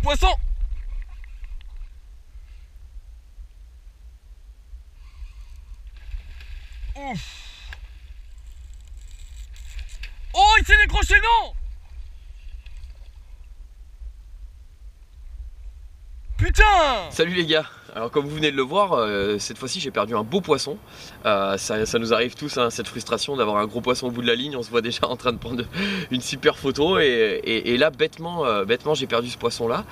Poisson! Ouf! Oh, il s'est décroché, non! Putain! Salut les gars, alors comme vous venez de le voir, cette fois-ci j'ai perdu un beau poisson. Ça nous arrive tous, hein, cette frustration d'avoir un gros poisson au bout de la ligne. On se voit déjà en train de prendre une super photo et là bêtement j'ai perdu ce poisson là,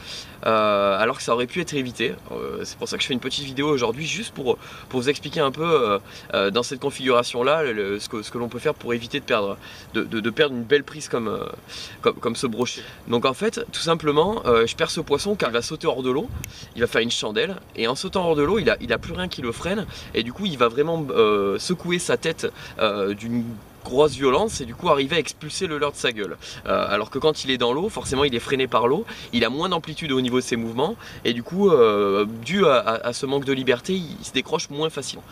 alors que ça aurait pu être évité. C'est pour ça que je fais une petite vidéo aujourd'hui, juste pour vous expliquer un peu dans cette configuration là ce que l'on peut faire pour éviter de perdre, de perdre une belle prise comme ce brochet. Donc en fait tout simplement je perds ce poisson car il va sauter hors de l'eau, il va faire une chandelle et en sautant hors de l'eau il a plus rien qui le freine et du coup il va vraiment secouer sa tête d'une grosse violence et du coup arriver à expulser le leurre de sa gueule, alors que quand il est dans l'eau forcément il est freiné par l'eau, il a moins d'amplitude au niveau de ses mouvements et du coup dû à ce manque de liberté il se décroche moins facilement.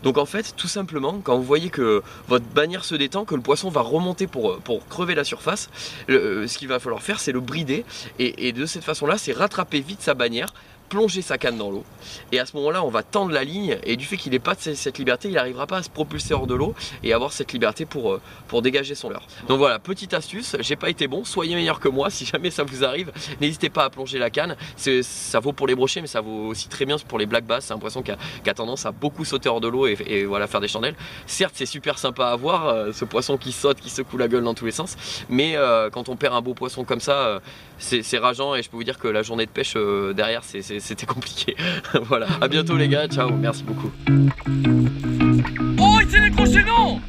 Donc en fait tout simplement quand vous voyez que votre bannière se détend, que le poisson va remonter pour crever la surface, ce qu'il va falloir faire c'est le brider et de cette façon là c'est rattraper vite sa bannière, plonger sa canne dans l'eau et à ce moment là on va tendre la ligne et du fait qu'il n'ait pas cette liberté il n'arrivera pas à se propulser hors de l'eau et avoir cette liberté pour dégager son leurre. Donc voilà, petite astuce, j'ai pas été bon, soyez meilleur que moi si jamais ça vous arrive, n'hésitez pas à plonger la canne, ça vaut pour les brochets mais ça vaut aussi très bien pour les black bass. C'est un poisson qui a tendance à beaucoup sauter hors de l'eau et voilà, faire des chandelles. Certes c'est super sympa à voir, ce poisson qui saute, qui secoue la gueule dans tous les sens, mais quand on perd un beau poisson comme ça c'est rageant et je peux vous dire que la journée de pêche derrière c'était compliqué. Voilà, à bientôt les gars, ciao, merci beaucoup. Oh, il s'est décroché, non!